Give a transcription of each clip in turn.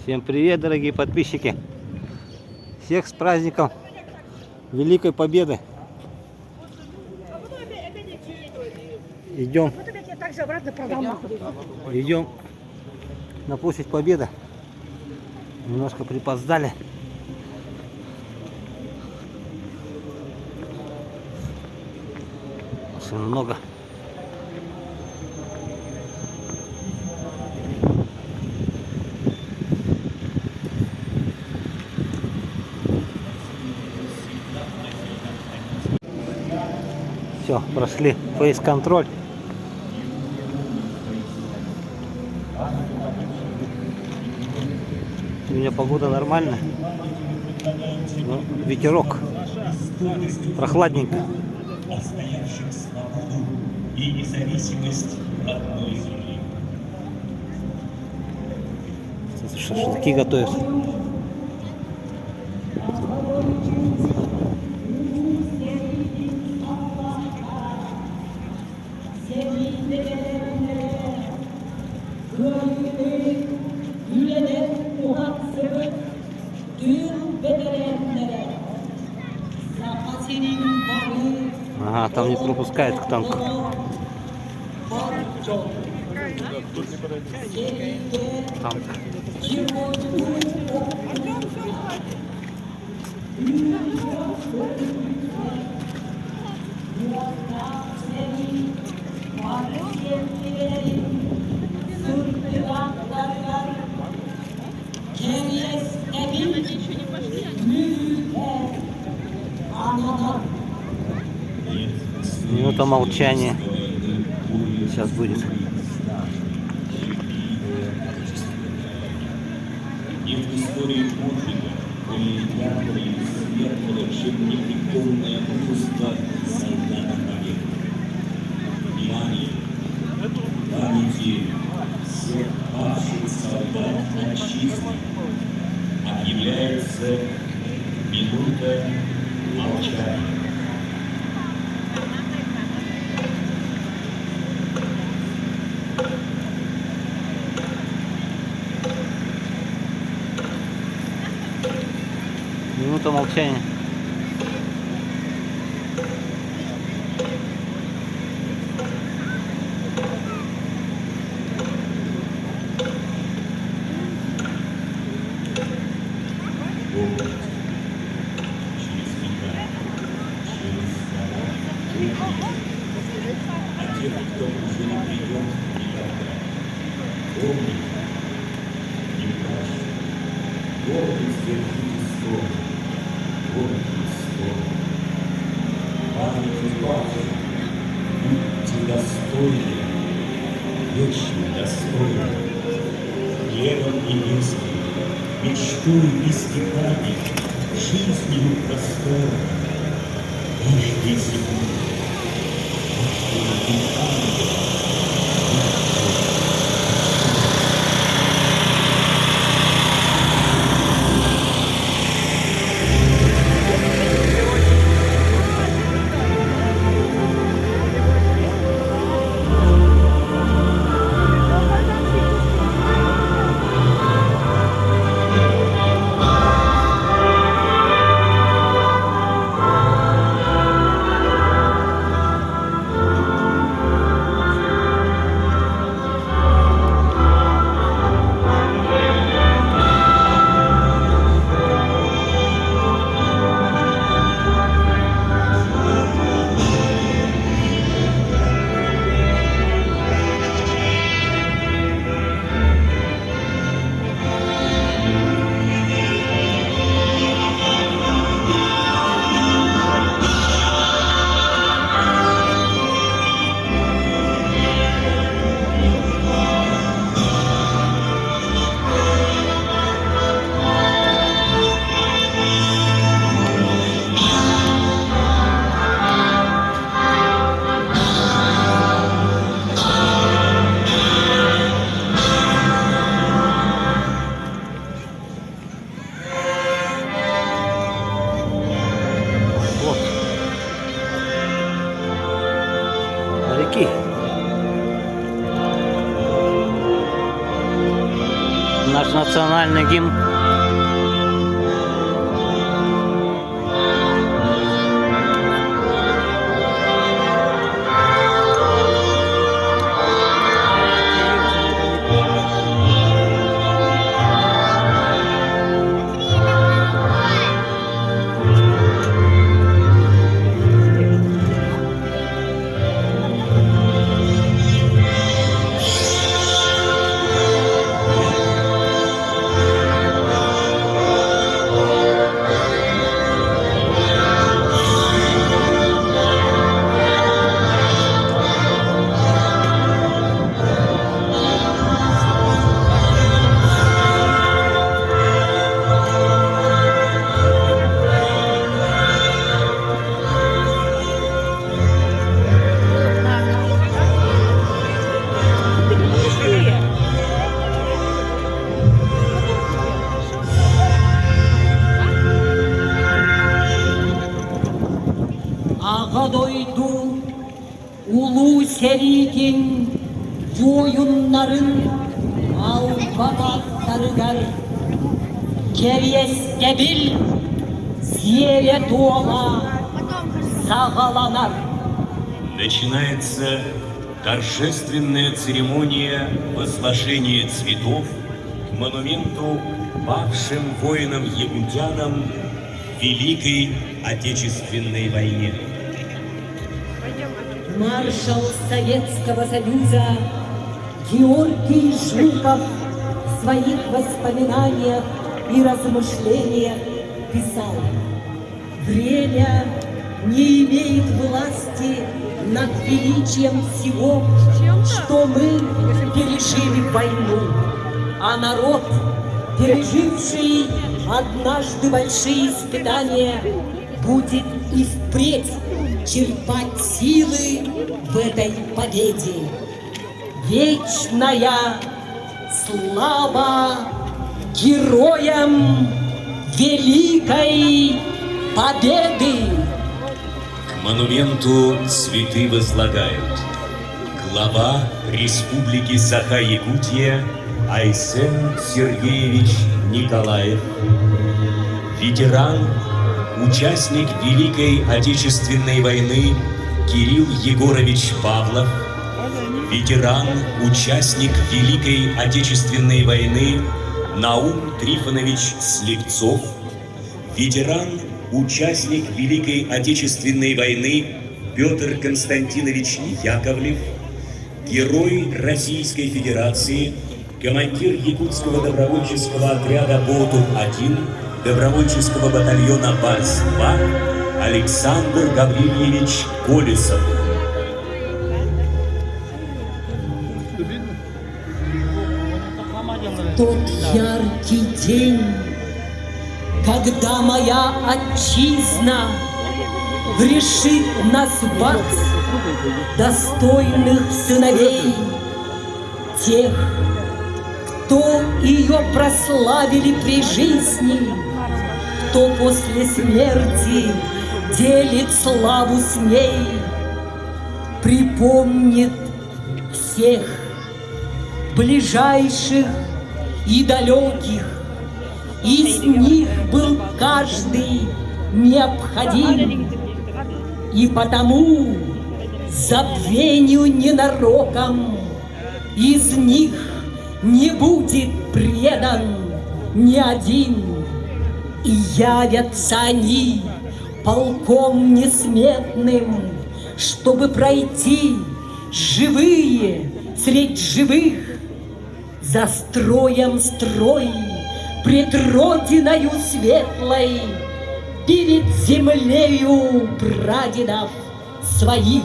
Всем привет, дорогие подписчики! Всех с праздником Великой Победы! Идем на площадь Победы. Немножко припоздали. Машин много. Все, прошли фейс-контроль. У меня погода нормальная, но ветерок, прохладненько. И независимость родной земли. Шашлыки готовят. Ага, там не пропускает к танку. Танк. Минута молчания сейчас будет. И в истории подвига более ярко и светло, чем непреклонная мужество солдата Победы. Внимание! Памяти всех павших солдат отчизны объявляется минута молчания. Минута молчания. Через века, через слова, а тех, кто уже не придет никогда. Помните, не плачьте, гордость держите сторону, гордость сторону. Память павших, будьте достойны, вечно достойны, хлебом небесным, мечтой без стихания, жизнью простором, каждой секунды, каждое дыхание. Наша национальный гимн. Doydu ulu serikin oyunların alkanatlarıgar Kereste bil ziyere doğala sağalanar. Начинается торжественная церемония возложения цветов к монументу павшим воинам-якутянам в Великой Отечественной войне. Маршал Советского Союза Георгий Жуков в своих воспоминаниях и размышлениях писал: «Время не имеет власти над величием всего, что мы пережили войну, а народ, переживший однажды большие испытания, будет и впредь черпать силы в этой победе. Вечная слава героям Великой Победы!» К монументу цветы возлагают глава Республики Саха-Якутия Айсен Сергеевич Николаев, ветеран, участник Великой Отечественной войны Кирилл Егорович Павлов, ветеран, участник Великой Отечественной войны Наум Трифонович Сливцов, ветеран, участник Великой Отечественной войны Петр Константинович Яковлев, герой Российской Федерации, командир Якутского добровольческого отряда «Болтур-1», добровольческого батальона «Барс-2» Александр Гаврильевич Колесов. Тот яркий день, когда моя отчизна решит назвать достойных сыновей, тех, кто ее прославили при жизни, кто после смерти делит славу с ней, припомнит всех ближайших и далеких. Из них был каждый необходим, и потому забвению ненароком из них не будет предан ни один. И явятся они полком несметным, чтобы пройти живые средь живых, за строем строй, пред родиною светлой, перед землею прадедов своих.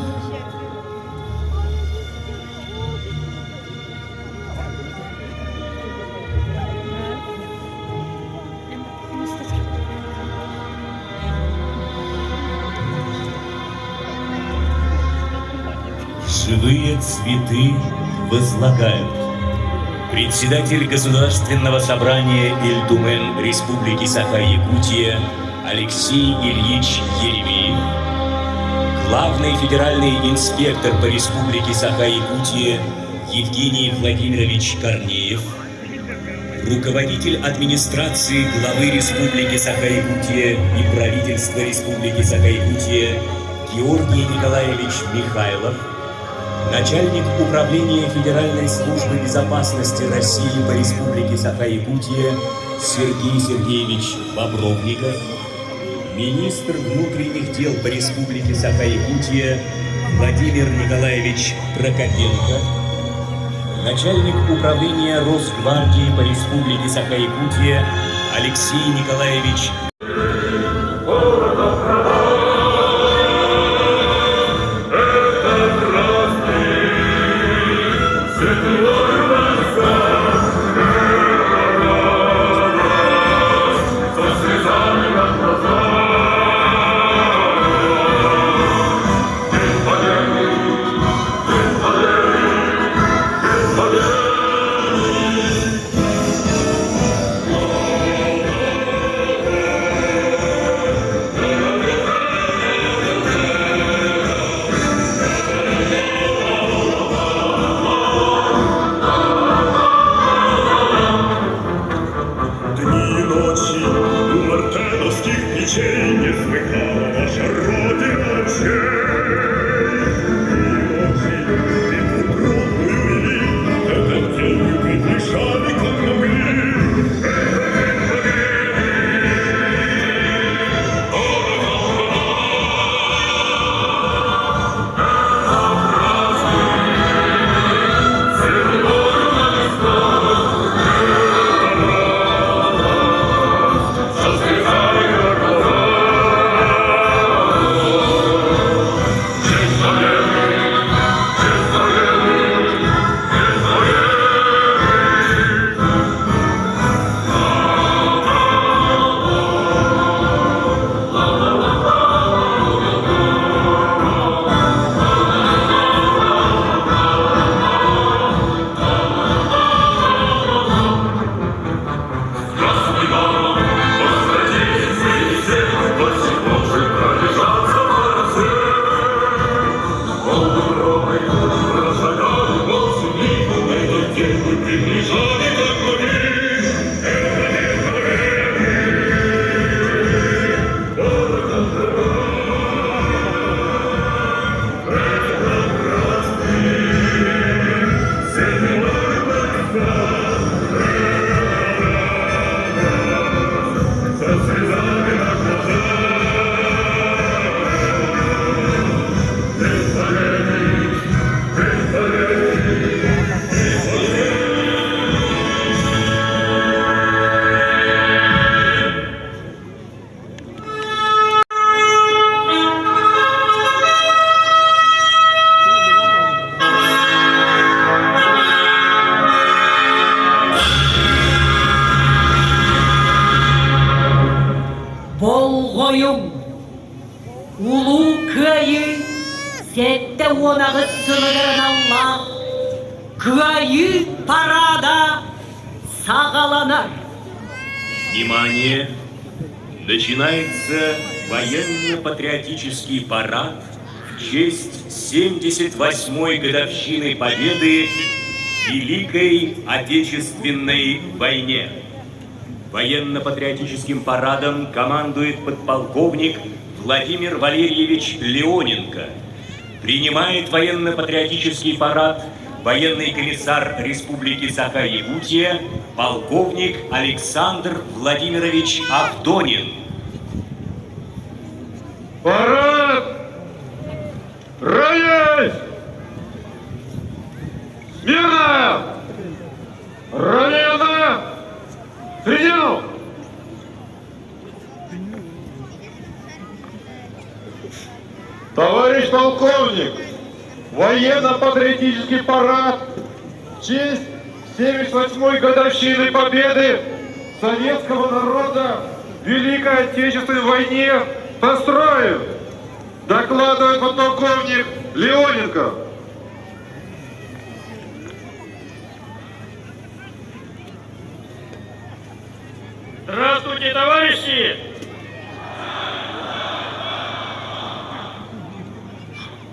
Живые цветы возлагают председатель Государственного собрания Эльдумен Республики Саха-Якутия Алексей Ильич Еремеев, главный федеральный инспектор по Республике Саха-Якутия Евгений Владимирович Корнеев, руководитель администрации главы Республики Саха-Якутия и правительства Республики Саха-Якутия Георгий Николаевич Михайлов, начальник управления Федеральной службы безопасности России по Республике Саха-Якутия Сергей Сергеевич Бобровников, министр внутренних дел по Республике Саха-Якутия Владимир Николаевич Прокопенко, начальник управления Росгвардии по Республике Саха-Якутия Алексей Николаевич Болғойым, улу күйі, сетті онағы сынығырын алла, күйі парада сағаланар. Внимание! Начинается военно-патриотический парад в честь 78-й годовщины Победы в Великой Отечественной войне. Военно-патриотическим парадом командует подполковник Владимир Валерьевич Леоненко. Принимает военно-патриотический парад военный комиссар Республики Саха-Якутия полковник Александр Владимирович Авдонин. Парад! Равняйсь! Смирно! Равненно! Принял! Товарищ полковник, военно-патриотический парад в честь 78-й годовщины Победы советского народа в Великой Отечественной войне построен. Докладывает подполковник Леоненко. Здравствуйте, товарищи!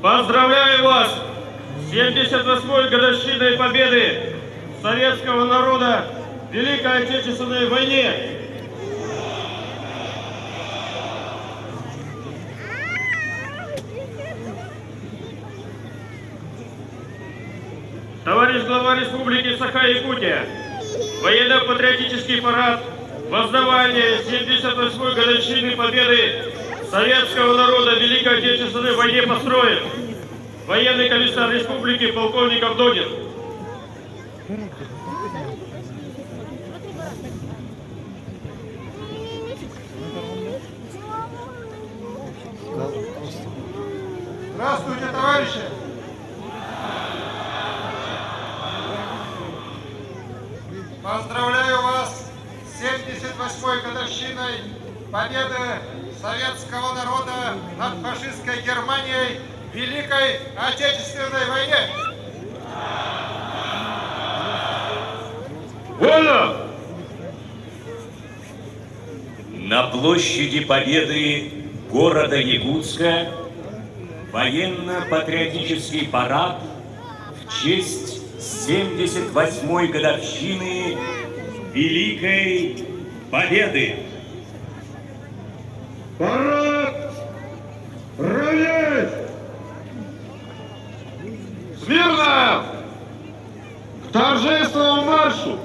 Поздравляю вас с 78-й годовщиной победы советского народа в Великой Отечественной войне. Товарищ глава Республики Саха-Якутия, военно-патриотический парад воздавания 78-й годовщины победы советского народа в Великой Отечественной войне построен военный комиссар республики полковник Авдонин. Здравствуйте, товарищи! Поздравляю вас с 78-й годовщиной победы советского народа над фашистской Германией в Великой Отечественной войне! Вольно! На площади Победы города Якутска военно-патриотический парад в честь 78-й годовщины Великой Победы. Парад! Равнять! Смирно! К торжественному маршу!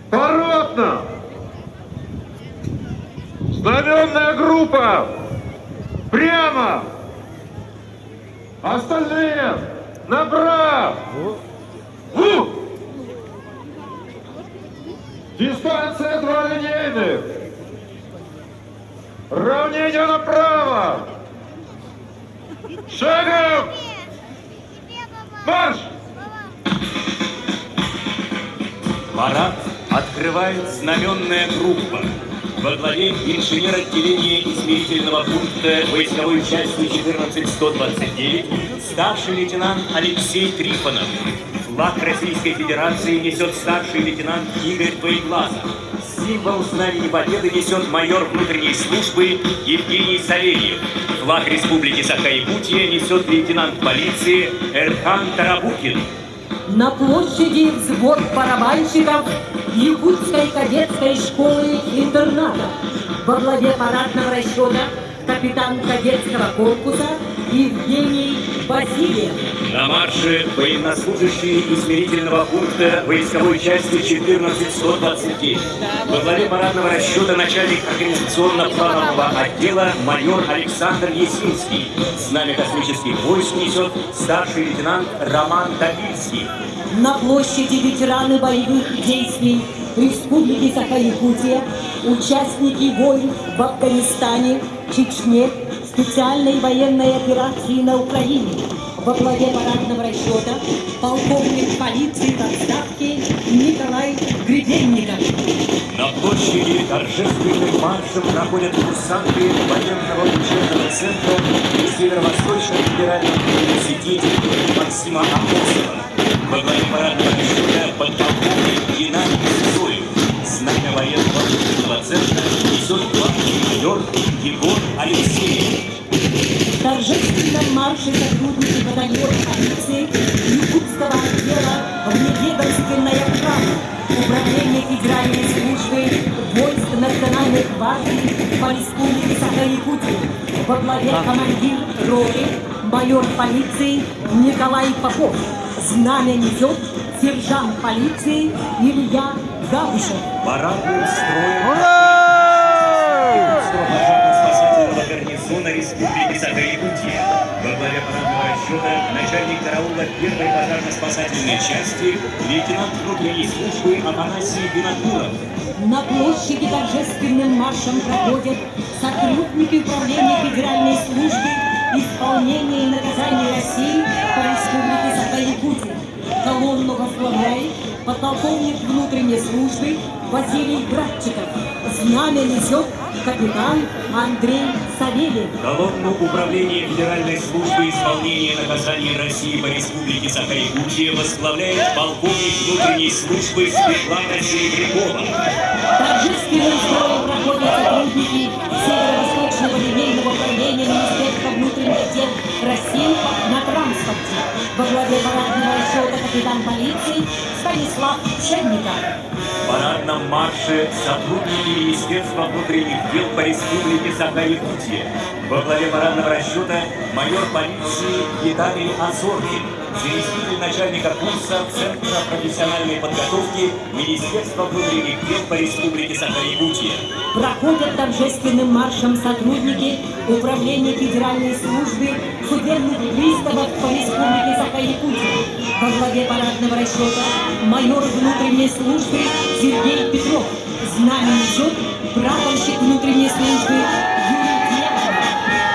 Поротно! Знаменная группа! Прямо! Остальные направо! Дистанция 2 линейных! Равнение направо! Шагом! Марш! Парад открывает знаменная группа во главе инженер-отделения измерительного пункта войсковой части 14129 старший лейтенант Алексей Трифонов. Флаг Российской Федерации несет старший лейтенант Игорь Поеглазов. Символ Знамени Победы несет майор внутренней службы Евгений Савельев. Флаг Республики Саха-Якутия несет лейтенант полиции Эрхан Тарабукин. На площади взвод барабанщиков Якутской кадетской школы-интерната. Во главе парадного расчета капитан кадетского корпуса Евгений Васильев. На марше военнослужащие измерительного пункта войсковой части 14129. Во главе парадного расчета начальник организационно-планового отдела майор Александр Есинский. Знамя космических войск несет старший лейтенант Роман Топильский. На площади ветераны боевых действий Республики Саха-Якутия, участники войн в Афганистане, Чечне, специальной военной операции на Украине. Во главе парадного расчета полковник полиции в отставке Николай Гребенников. На площади торжественным маршем проходят курсанты военного учебного центра и Северо-Восточного федерального университета Максима Апостолова. Во главе парадного расчета подполковник Геннадий Сысоев. Знамя военного учебного центра несет главный майор Егор Алексеев. В торжественном марше сотрудники батальона полиции Якутского отдела вневедомственной охраны Управления Федеральной службы войск национальной гвардии по Республике Саха-Якутия. Во главе командир роты майор полиции Николай Попов. Знамя несет сержант полиции Илья Габышев. Парадным строем пожарно-спасательного гарнизона Республики Саха-Якутия. Во главе парадного расчета начальник караула первой пожарно-спасательной части лейтенант внутренней службы Афанасий Винокуров. На площади торжественным маршем проходят сотрудники Управления Федеральной службы исполнения и наказания России по Республике Саха-Якутия. Колонну возглавляет подполковник внутренней службы Василий Братчиков. Знамя несет капитан Андрей Савельев. Колонну Управления Федеральной службы исполнения и наказания России по Республике Саха-Якутия возглавляет полковник внутренней службы Светлана Серебрякова. Торжественным строем проходят сотрудники Северо-Восточного линейного управления Министерства внутренних дел России на транспорте. Во главе парадного расчета капитан полиции Станислав Пшенников. В парадном марше сотрудники Министерства внутренних дел по республике Саха-Якутия. Во главе парадного расчета майор полиции Виталий Азоркин, заместитель начальника курса Центра профессиональной подготовки Министерства внутренних дел по республике Саха-Якутия. Проходят торжественным маршем сотрудники Управления Федеральной службы судебных приставов по республике Саха-Якутия. Во главе парадного расчета майор внутренней службы Сергей Петров. Знамя несет прапорщик внутренней службы Юрий Дьяконов.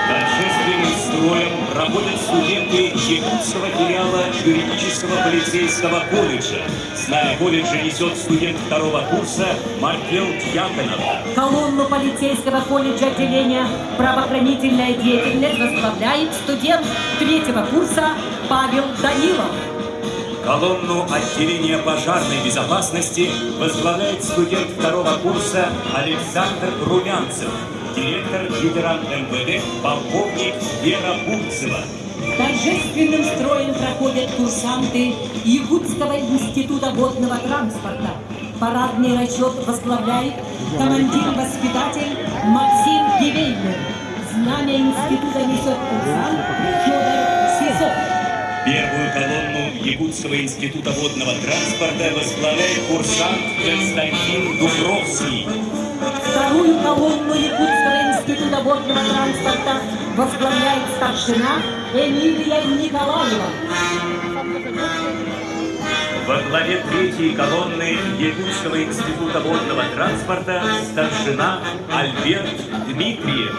Торжественным строем проходят студенты Якутского филиала юридического полицейского колледжа. Знамя колледжа несет студент второго курса Маркел Дьяконов. Колонну полицейского колледжа отделения правоохранительная деятельность возглавляет студент третьего курса Павел Данилов. Колонну отделения пожарной безопасности возглавляет студент второго курса Александр Румянцев, директор ветеран МВД полковник Вера Бурцева. Торжественным строем проходят курсанты Якутского института водного транспорта. Парадный расчет возглавляет командир-воспитатель Максим Гивейнер. Знамя института несет курсант Федор Сизов. Первую колонну Якутского института водного транспорта возглавляет курсант Константин Дубровский. Вторую колонну Якутского института водного транспорта возглавляет старшина Эмилия Николаева. Во главе третьей колонны Якутского института водного транспорта старшина Альберт Дмитриев.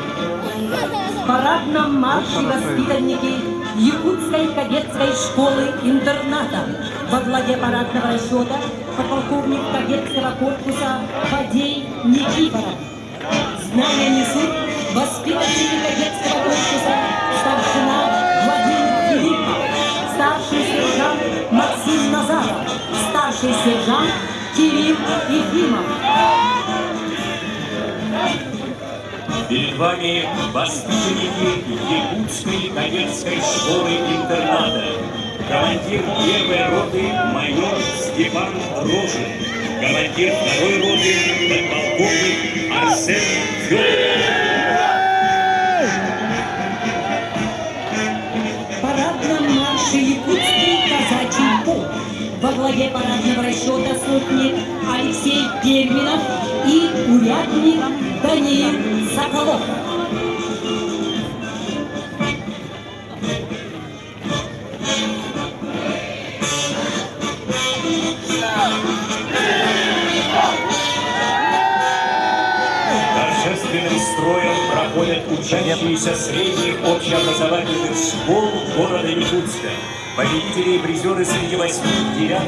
В парадном марше воспитанники Якутской кадетской школы-интерната. Во главе парадного расчета подполковник кадетского корпуса Фадей Никифоров. Знамя несут воспитанники кадетского корпуса старшина Владимир Филиппов, старший сержант Максим Назаров, старший сержант Кирилл Ефимов. Перед вами воспитанники Якутской кадетской школы-интерната. Командир первой роты майор Степан Рожин. Командир второй роты подполковник Арсен Федоров. В парадном марше Якутский казачий полк. Во главе парадного расчета сотник Алексей Перминов и урядник Даниил Соколов. Торжественным строем проходят учащиеся средних общеобразовательных школ города Якутска. Победители и призеры среди 8, 9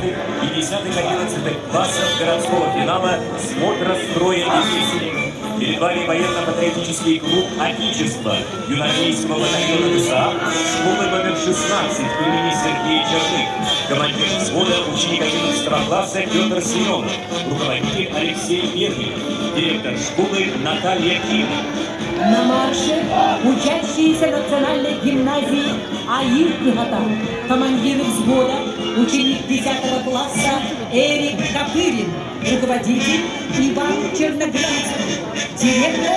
и 10, 11 классов городского финала смотра строя и песни. Перед вами военно-патриотический клуб «Отечество» юношеского батальона ДСА школы номер 16 имени Сергея Черных. Командир взвода, ученик 11 класса Петр Семенов. Руководитель Алексей Перминов. Директор школы Наталья Ким. На марше учащиеся национальной гимназии Аир Кыгатан. Командир взвода, ученик 10 класса Эрик Копырин. Руководитель Иван Черноградский. Директор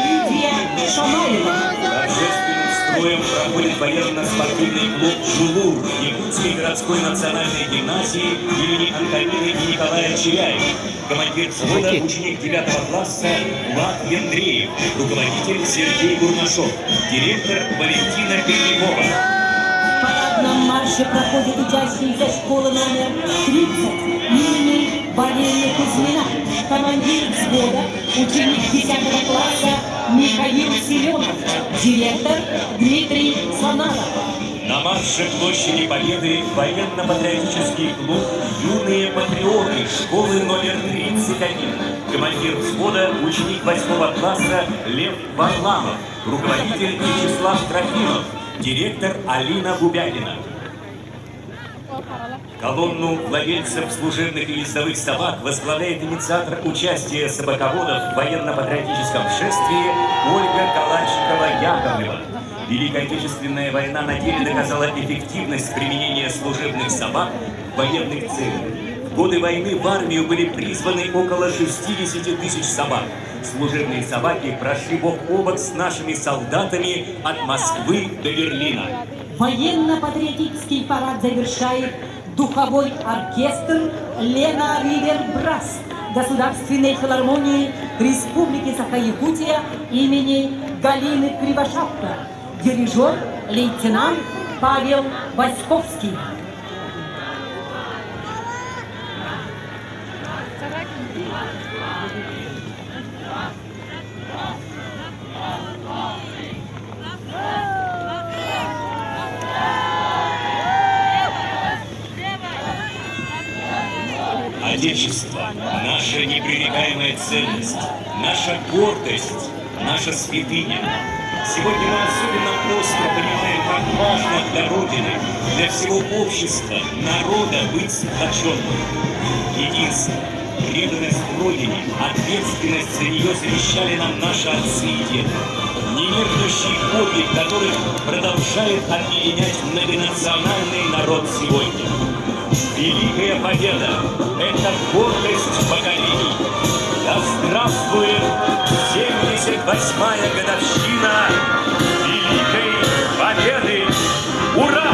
Лидия Шамаева. Торжественным строем проходит военно-спортивный клуб «Жулур» Якутской городской национальной гимназии имени Антонины и Николая Черяева. Командир взвода, ученик 9 класса Влад Андреев. Руководитель Сергей Гурнашов. Директор Валентина Пермякова. В парадном марше проходит учащиеся школы номер 30 имени Валерия Кузьмина. Командир взвода, ученик 10 класса Михаил Семенов. Директор Дмитрий Санаров. На марше площади Победы военно-патриотический клуб «Юные патриоты» школы номер 31. Командир взвода, ученик 8 класса Лев Варламов. Руководитель Вячеслав Трофимов. Директор Алина Губякина. Колонну владельцев служебных и ездовых собак возглавляет инициатор участия собаководов в военно-патриотическом шествии Ольга Калачикова-Яковлева. Великая Отечественная война на деле доказала эффективность применения служебных собак в военных целях. В годы войны в армию были призваны около 60 тысяч собак. Служебные собаки прошли бок о бок с нашими солдатами от Москвы до Берлина. Военно-патриотический парад завершает духовой оркестр «Лена Ривер Брас» Государственной филармонии Республики Саха-Якутия имени Галины Кривошапка. Дирижер лейтенант Павел Васьковский. Отечество – наша непререкаемая ценность, наша гордость, наша святыня. Сегодня мы особенно остро понимаем, как важно для Родины, для всего общества, народа быть сплоченным. Единство, преданность Родине, ответственность за нее завещали нам наши отцы и деды. Немеркнущий подвиг которых продолжает объединять многонациональный народ сегодня. Великая победа – это гордость поколений. Да здравствует 78-я годовщина Великой Победы! Ура!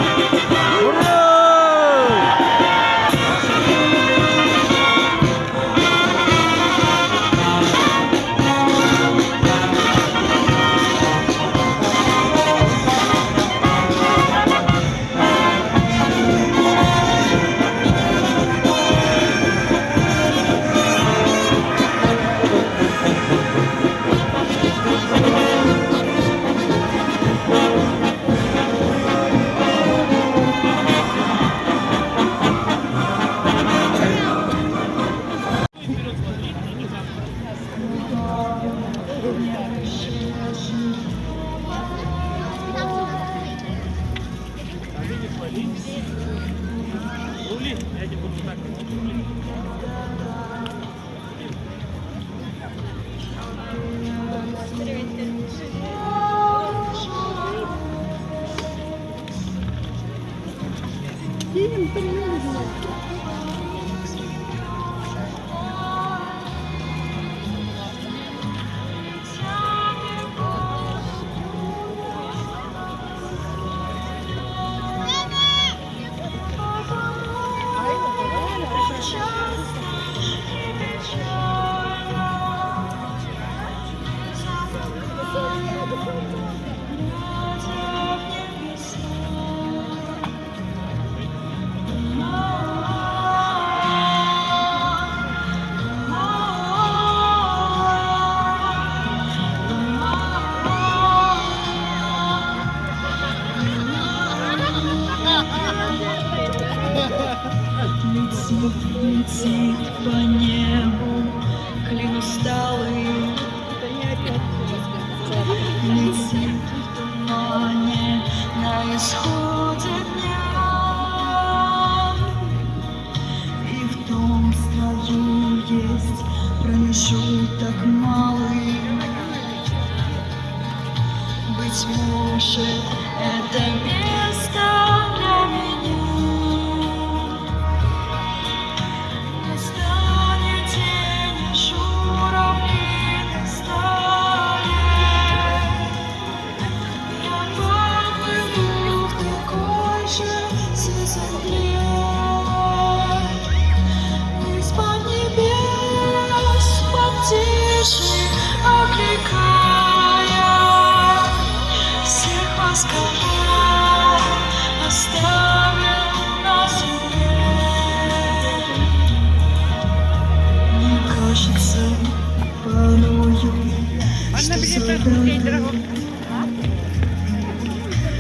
Летит по небу клин усталый, летит в тумане на исходе дня, и в том строю есть промежуток малый. Быть может, это место для меня.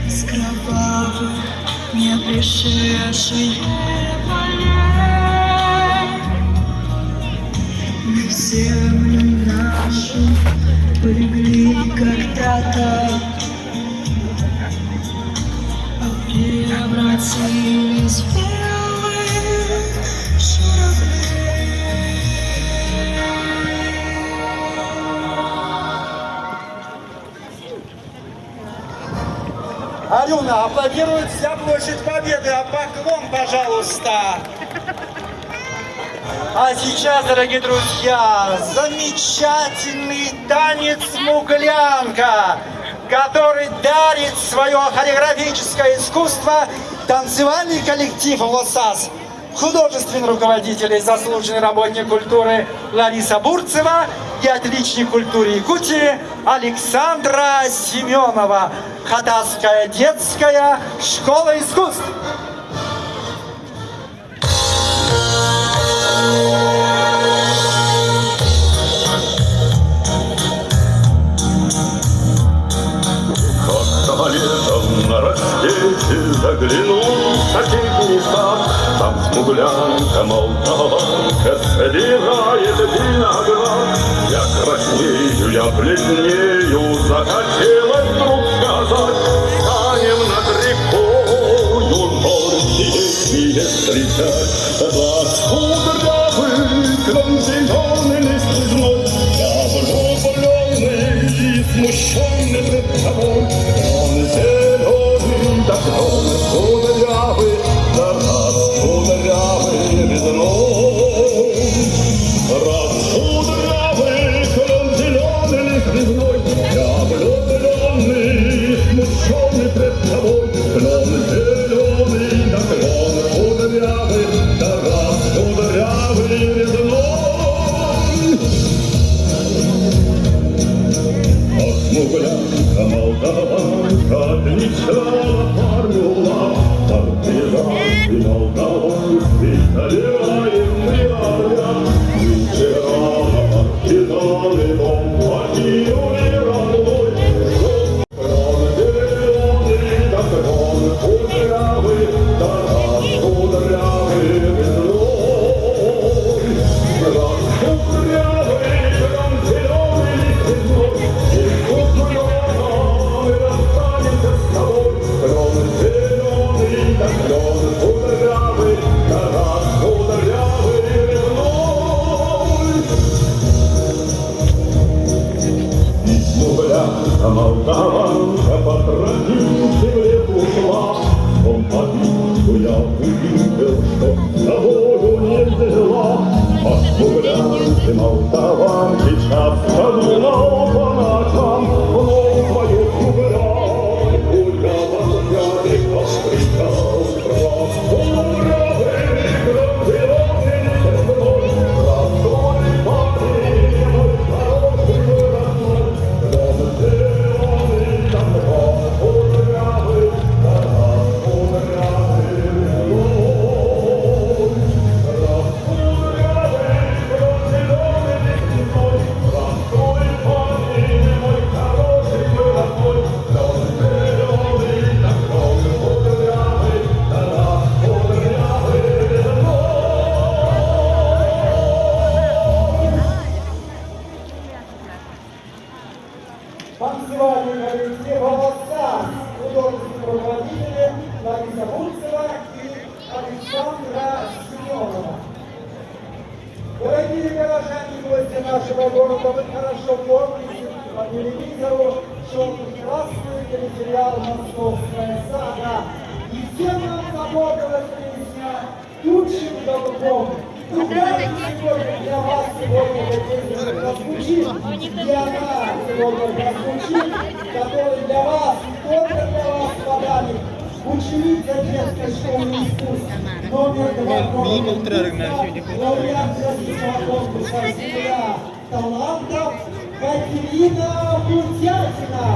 С кровавых не пришедших полей на землю нашу полегли когда-то, превратились в белых журавлей. Алена, аплодирует вся площадь Победы, а поклон, пожалуйста. А сейчас, дорогие друзья, замечательный танец «Смуглянка», который дарит свое хореографическое искусство танцевальный коллектив «Лосас». Художественный руководитель и заслуженный работник культуры Лариса Бурцева и отличник культуры Якутии Александра Семенова. Хатасская детская школа искусств. Как-то летом на рассвете заглянул в соседний сад. Там смуглянка, молдаванка собирает виноград. Я краснею, я бледнею, захотелось вдруг сказать: станем над рекою горькие встречать. Кудрявый, кром зеленый лист зной, я влюбленный и смущенный пред тобой. Крон зеленый, да крон кудрявый, да раз кудрявый резной. Раз кудрявый, крон зеленый лист зной, я влюбленный и смущенный пред тобой. Крон зеленый, да крон кудрявый, да раз кудрявый резной. Смуглянка, молдаванка, отвечала парнула, партизанки молдаванки, доверяем мы отряд. Ветерана, партизаны, дом покинули родной. Крон зеленый, да крон кудрявый, да раз кудрявый резной. Раз кудрявый, крон зеленый резной. Молдаванка по тропинке в лес ушла, он побитку я увидел, что с собою не взяла. А смуглянки молдаванки часто думал по ночам, но свою смуглянку я во взгляде встречал. Раз кудрявый, кром зеленый лист зной, простой парень мой хороший мой родной. Крон зеленый, да крон кудрявый, да раз кудрявый резной. Раз кудрявый, крон зеленый лист зной, простой парень мой хороший мой родной. Крон зеленый, да крон кудрявый, да раз кудрявый резной. Танцевальный коллектив «Лосас», художественные руководители Лариса Бурцева и Александра Семенова. Дорогие горожане и гости нашего города, вы хорошо помните по телевизору черно-красный телесериал «Московская сага». И всем нам запомнилась песня «Тучи голубом». Сегодня для вас сегодня эта песня прозвучит, и она сегодня прозвучит, которая для вас, и только для вас подарит ученица детской школы искусств номер 2 лауреат Всероссийского конкурса «Земля талантов» Катерина Путятина.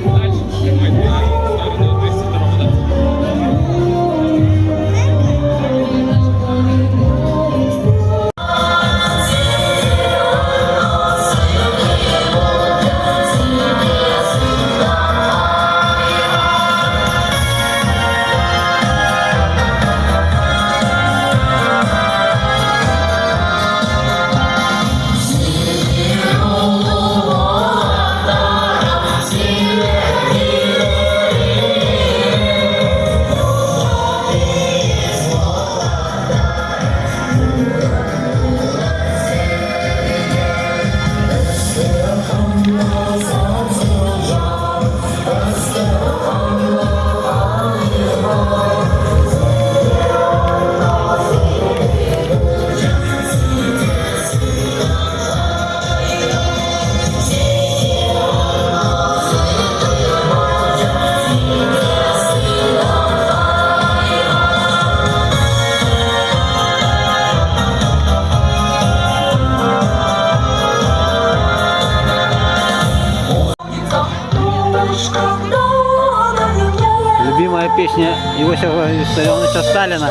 Thank you. лишь когда она вернее. Любимая песня Иосифа Виссарионовича Сталина.